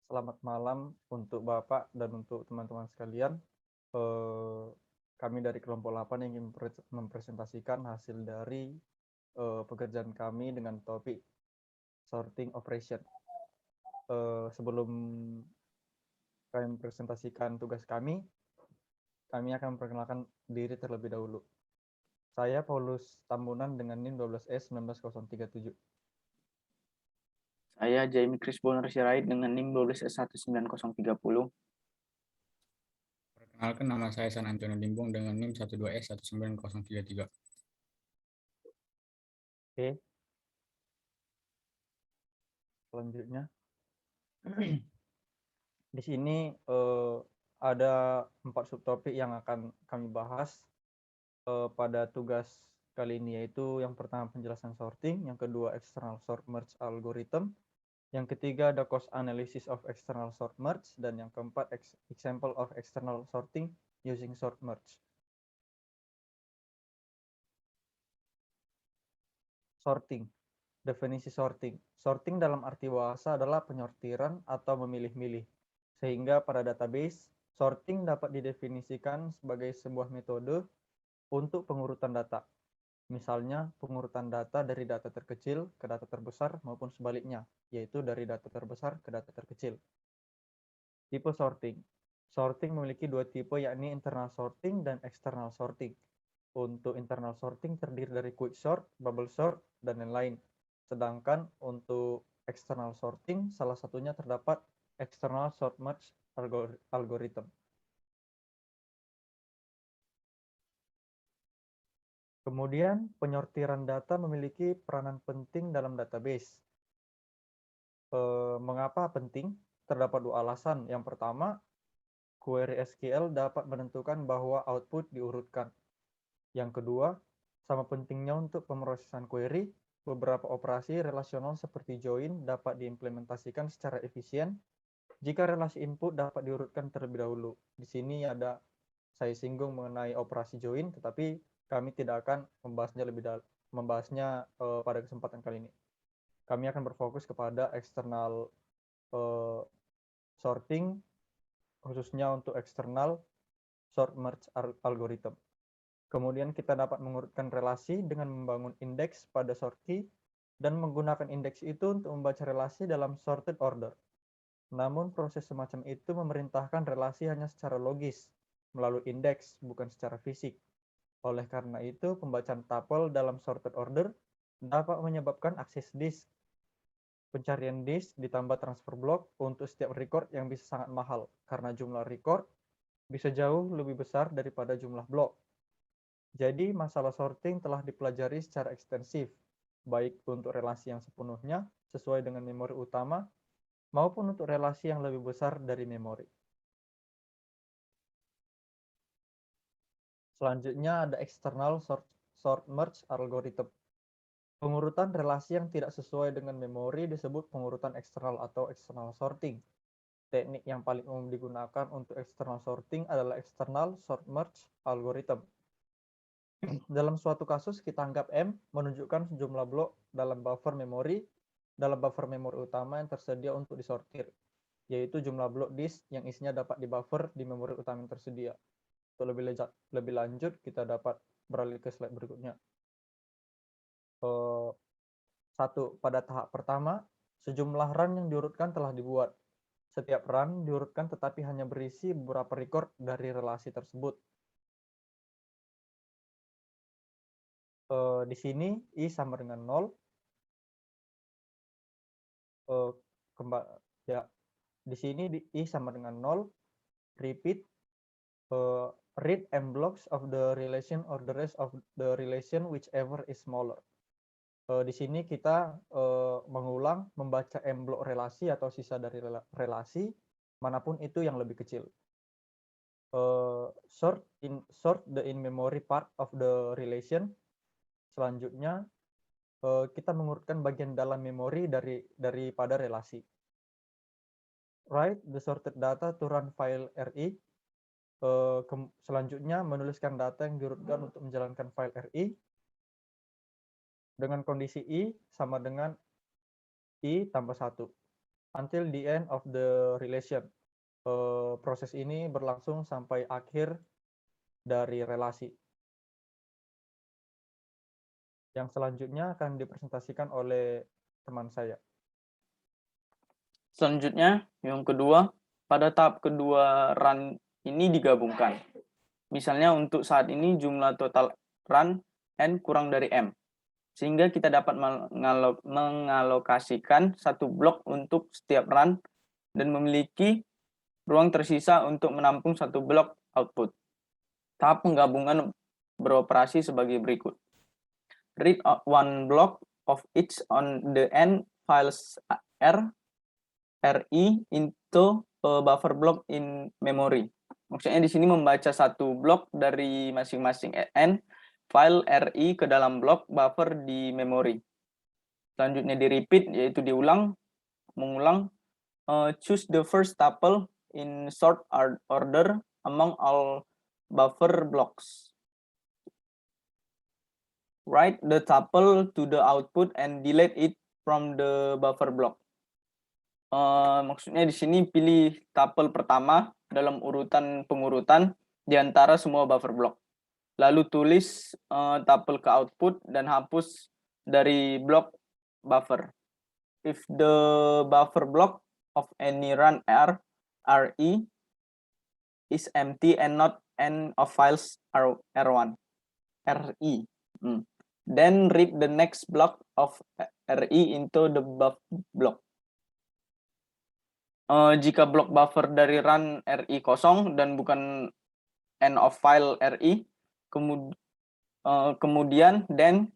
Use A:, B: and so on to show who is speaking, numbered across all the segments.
A: Selamat malam untuk Bapak dan untuk teman-teman sekalian. Eh, Kami dari kelompok 8 yang ingin mempresentasikan hasil dari pekerjaan kami dengan topik sorting operation. Sebelum kami mempresentasikan tugas kami akan memperkenalkan diri terlebih dahulu. Saya Paulus Tambunan dengan NIM 12S 19037.
B: Saya Jamie Chris Bonner Sirait dengan NIM 12S19030.
C: Perkenalkan, nama saya San Antonio Limbung dengan NIM 12S19033.
A: Oke, selanjutnya. Di sini ada 4 subtopik yang akan kami bahas pada tugas kali ini, yaitu yang pertama penjelasan sorting, yang kedua external sort merge algorithm, yang ketiga ada cost analysis of external sort merge, dan yang keempat example of external sorting using sort merge. Sorting. Definisi sorting. Sorting dalam arti bahasa adalah penyortiran atau memilih-milih. Sehingga pada database, sorting dapat didefinisikan sebagai sebuah metode untuk pengurutan data. Misalnya, pengurutan data dari data terkecil ke data terbesar maupun sebaliknya, yaitu dari data terbesar ke data terkecil. Tipe sorting. Sorting memiliki dua tipe, yakni internal sorting dan external sorting. Untuk internal sorting terdiri dari quick sort, bubble sort, dan lain-lain. Sedangkan untuk external sorting, salah satunya terdapat external sort merge algorithm. Kemudian, penyortiran data memiliki peranan penting dalam database. Mengapa penting? Terdapat dua alasan. Yang pertama, query SQL dapat menentukan bahwa output diurutkan. Yang kedua, sama pentingnya untuk pemrosesan query, beberapa operasi relasional seperti join dapat diimplementasikan secara efisien jika relasi input dapat diurutkan terlebih dahulu. Di sini saya singgung mengenai operasi join, tetapi kami tidak akan membahasnya pada kesempatan kali ini. Kami akan berfokus kepada external sorting, khususnya untuk external sort merge algorithm. Kemudian kita dapat mengurutkan relasi dengan membangun indeks pada sort key dan menggunakan indeks itu untuk membaca relasi dalam sorted order. Namun proses semacam itu memerintahkan relasi hanya secara logis, melalui indeks, bukan secara fisik. Oleh karena itu, pembacaan tuple dalam sorted order dapat menyebabkan akses disk, pencarian disk ditambah transfer block untuk setiap record yang bisa sangat mahal, karena jumlah record bisa jauh lebih besar daripada jumlah blok. Jadi, masalah sorting telah dipelajari secara ekstensif, baik untuk relasi yang sepenuhnya sesuai dengan memori utama, maupun untuk relasi yang lebih besar dari memori. Selanjutnya ada external sort merge algorithm. Pengurutan relasi yang tidak sesuai dengan memori disebut pengurutan eksternal atau external sorting. Teknik yang paling umum digunakan untuk external sorting adalah external sort merge algorithm. Dalam suatu kasus, kita anggap M menunjukkan sejumlah blok dalam buffer memori utama yang tersedia untuk disortir, yaitu jumlah blok disk yang isinya dapat dibuffer di memori utama yang tersedia. Untuk lebih lanjut, kita dapat beralih ke slide berikutnya. Pada tahap pertama, sejumlah run yang diurutkan telah dibuat. Setiap run diurutkan tetapi hanya berisi beberapa record dari relasi tersebut. Di sini I sama dengan 0. Di sini I sama dengan 0. Repeat read m blocks of the relation or the rest of the relation whichever is smaller. Di sini kita mengulang membaca m blok relasi atau sisa dari relasi manapun itu yang lebih kecil. Sort the in memory part of the relation. Selanjutnya kita mengurutkan bagian dalam memori daripada relasi. Write the sorted data to run file RI. Selanjutnya menuliskan data yang diurutkan untuk menjalankan file RI dengan kondisi I sama dengan I tambah 1. until the end of the relation. Proses ini berlangsung sampai akhir dari relasi. Yang selanjutnya akan dipresentasikan oleh teman saya.
B: Selanjutnya, yang kedua, pada tahap kedua run ini digabungkan. Misalnya untuk saat ini jumlah total run N kurang dari M. Sehingga kita dapat mengalokasikan satu blok untuk setiap run dan memiliki ruang tersisa untuk menampung satu blok output. Tahap penggabungan beroperasi sebagai berikut. Read one block of each on the N files RI into a buffer block in memory. Maksudnya di sini membaca satu blok dari masing-masing N file RI ke dalam blok buffer di memori. Selanjutnya di repeat, yaitu mengulang. Choose the first tuple in sort order among all buffer blocks. Write the tuple to the output and delete it from the buffer block. Maksudnya di sini pilih tuple pertama dalam urutan pengurutan di antara semua buffer block. Lalu tulis tuple ke output dan hapus dari blok buffer. If the buffer block of any run RE is empty and not N of files R1 RE. Then read the next block of RE into the buff block. Jika blok buffer dari run RI kosong dan bukan N of file RI, kemudian then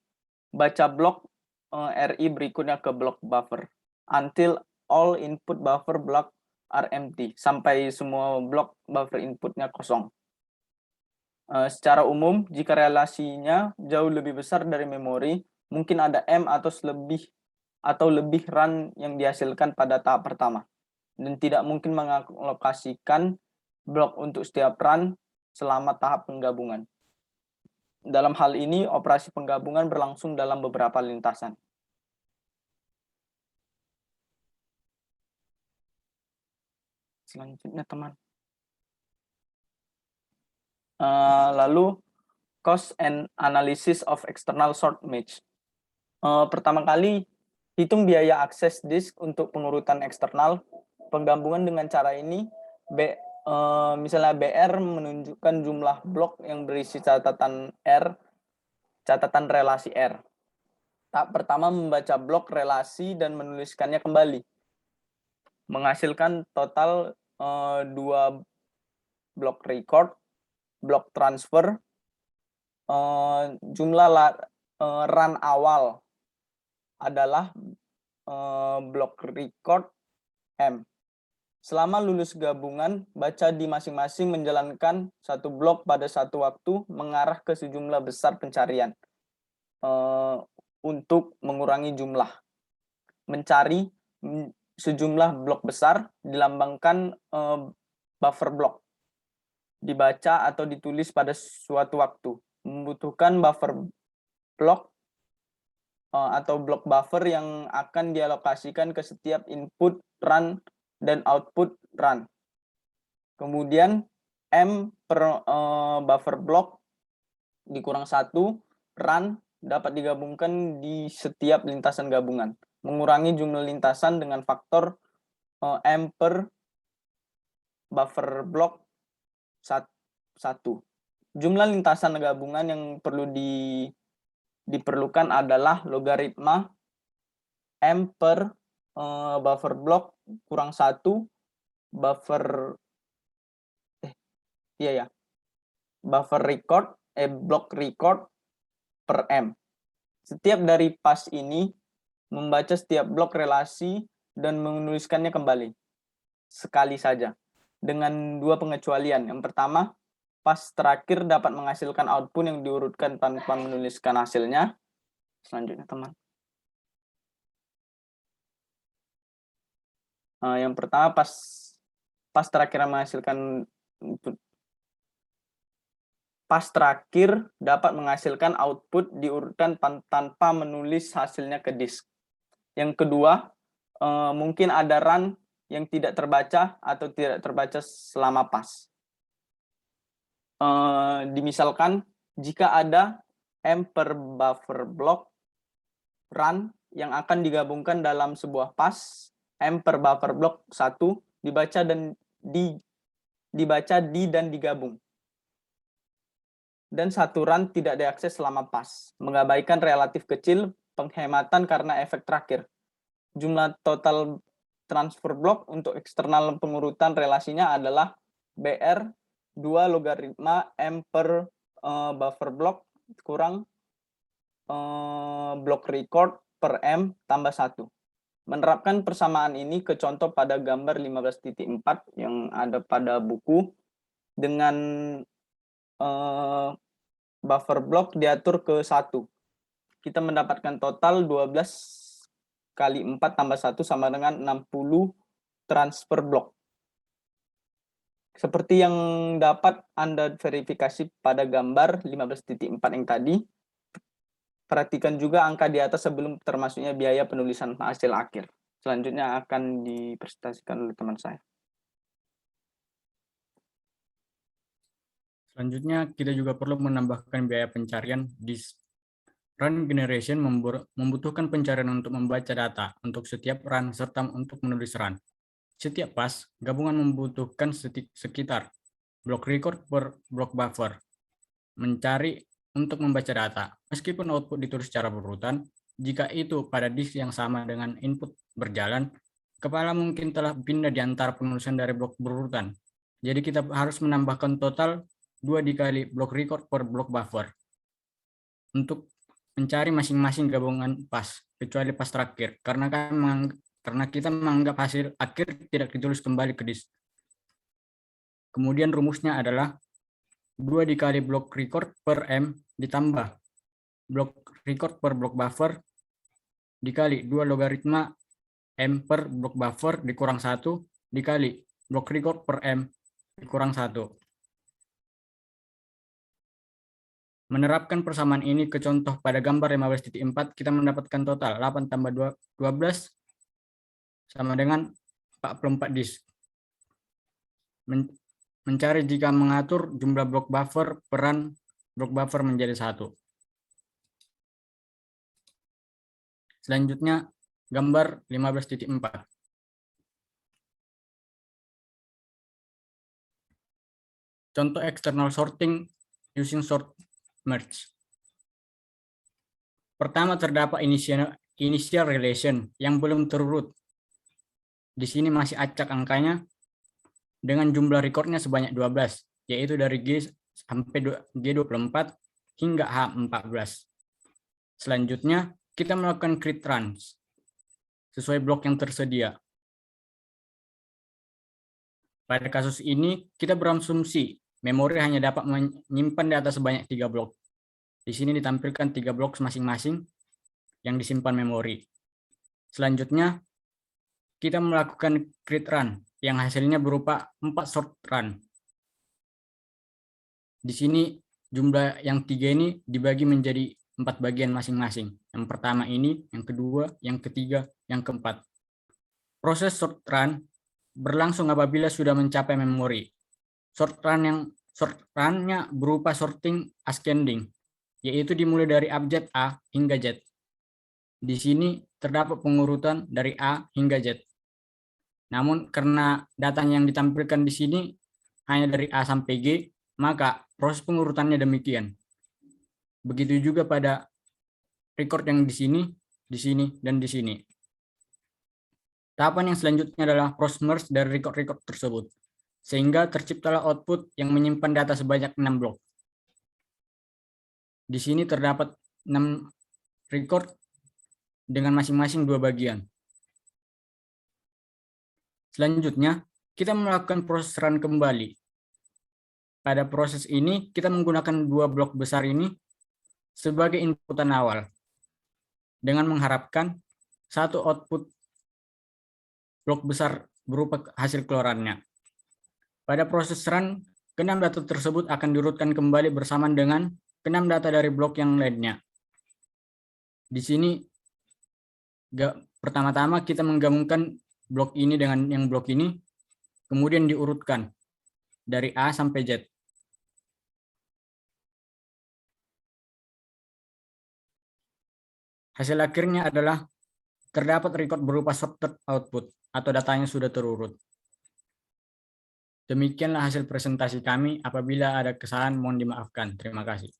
B: baca blok RI berikutnya ke blok buffer until all input buffer block are empty, sampai semua blok buffer inputnya kosong. Secara umum, jika relasinya jauh lebih besar dari memori, mungkin ada M atau lebih run yang dihasilkan pada tahap pertama, dan tidak mungkin mengalokasikan blok untuk setiap run selama tahap penggabungan. Dalam hal ini, operasi penggabungan berlangsung dalam beberapa lintasan. Selanjutnya, teman. Lalu cost and analysis of external sort match. Pertama kali, hitung biaya akses disk untuk pengurutan eksternal. Penggabungan dengan cara ini, misalnya BR menunjukkan jumlah blok yang berisi catatan relasi R. Tahap pertama membaca blok relasi dan menuliskannya kembali, menghasilkan total 2 blok record, blok transfer, jumlah run awal adalah blok record M. Selama lulus gabungan, baca di masing-masing menjalankan satu blok pada satu waktu mengarah ke sejumlah besar pencarian untuk mengurangi jumlah. Mencari sejumlah blok besar dilambangkan buffer block. Dibaca atau ditulis pada suatu waktu. Membutuhkan buffer block atau blok buffer yang akan dialokasikan ke setiap input run dan output run. Kemudian M per buffer block dikurang 1 run dapat digabungkan di setiap lintasan gabungan. Mengurangi jumlah lintasan dengan faktor M per buffer block 1. Jumlah lintasan gabungan yang perlu diperlukan adalah logaritma M per buffer block kurang 1 buffer record block record per M. Setiap dari pas ini membaca setiap blok relasi dan menuliskannya kembali sekali saja, dengan 2 pengecualian. Yang pertama, pas terakhir dapat menghasilkan output yang diurutkan tanpa menuliskan hasilnya. Selanjutnya, teman. Yang pertama, pas terakhir menghasilkan pas terakhir dapat menghasilkan output diurutkan tanpa menulis hasilnya ke disk. Yang kedua, mungkin ada run yang tidak terbaca atau tidak terbaca selama pass. Dimisalkan jika ada M per buffer block run yang akan digabungkan dalam sebuah pass, M per buffer block 1 dibaca dan digabung. Dan satu run tidak diakses selama pass, mengabaikan relatif kecil penghematan karena efek terakhir. Jumlah total transfer block untuk eksternal pengurutan relasinya adalah BR 2 logaritma M per buffer block kurang block record per M tambah 1. Menerapkan persamaan ini ke contoh pada gambar 15.4 yang ada pada buku, dengan buffer block diatur ke 1. Kita mendapatkan total 12 kali 4 tambah 1 sama dengan 60 transfer block. Seperti yang dapat Anda verifikasi pada gambar 15.4 yang tadi, perhatikan juga angka di atas sebelum termasuknya biaya penulisan hasil akhir. Selanjutnya akan dipresentasikan oleh teman saya.
C: Selanjutnya, kita juga perlu menambahkan biaya pencarian disk. Run generation membutuhkan pencarian untuk membaca data untuk setiap run serta untuk menulis run. Setiap pass, gabungan membutuhkan sekitar block record per block buffer. Mencari untuk membaca data, meskipun output ditulis secara berurutan, jika itu pada disk yang sama dengan input berjalan, kepala mungkin telah pindah di antara penulisan dari blok berurutan. Jadi kita harus menambahkan total 2 dikali block record per block buffer untuk mencari masing-masing gabungan pass, kecuali pass terakhir, karena kita menganggap hasil akhir tidak ditulis kembali ke disk. Kemudian rumusnya adalah 2 dikali block record per M ditambah block record per block buffer dikali 2 logaritma M per block buffer dikurang 1 dikali block record per M dikurang 1. Menerapkan persamaan ini ke contoh pada gambar 15.4, kita mendapatkan total 8 tambah 12 sama dengan 44 disk. Mencari jika mengatur jumlah blok buffer, peran blok buffer menjadi 1. Selanjutnya, gambar 15.4. Contoh external sorting using sort merge. Pertama, terdapat initial relation yang belum terurut. Di sini masih acak angkanya dengan jumlah recordnya sebanyak 12, yaitu dari G sampai G24 hingga H14. Selanjutnya, kita melakukan create runs sesuai blok yang tersedia. Pada kasus ini, kita berasumsi memori hanya dapat menyimpan data sebanyak 3 blok. Di sini ditampilkan 3 blok masing-masing yang disimpan memori. Selanjutnya, kita melakukan create run yang hasilnya berupa 4 sort run. Di sini jumlah yang 3 ini dibagi menjadi 4 bagian masing-masing. Yang pertama ini, yang kedua, yang ketiga, yang keempat. Proses sort run berlangsung apabila sudah mencapai memori. Sort run-nya berupa sorting ascending, yaitu dimulai dari abjad A hingga Z. Di sini terdapat pengurutan dari A hingga Z. Namun karena data yang ditampilkan di sini hanya dari A sampai G, maka proses pengurutannya demikian. Begitu juga pada record yang di sini, dan di sini. Tahapan yang selanjutnya adalah cross merge dari record-record tersebut, sehingga terciptalah output yang menyimpan data sebanyak 6 blok. Di sini terdapat 6 record dengan masing-masing 2 bagian. Selanjutnya, kita melakukan proses run kembali. Pada proses ini, kita menggunakan 2 blok besar ini sebagai inputan awal, dengan mengharapkan satu output blok besar berupa hasil keluarannya. Pada proses run, ke-6 data tersebut akan diurutkan kembali bersamaan dengan ke-6 data dari blok yang lainnya. Di sini Pertama-tama kita menggabungkan blok ini dengan yang blok ini, kemudian diurutkan dari A sampai Z. Hasil akhirnya adalah terdapat record berupa sorted output atau datanya sudah terurut. Demikianlah hasil presentasi kami. Apabila ada kesalahan mohon dimaafkan. Terima kasih.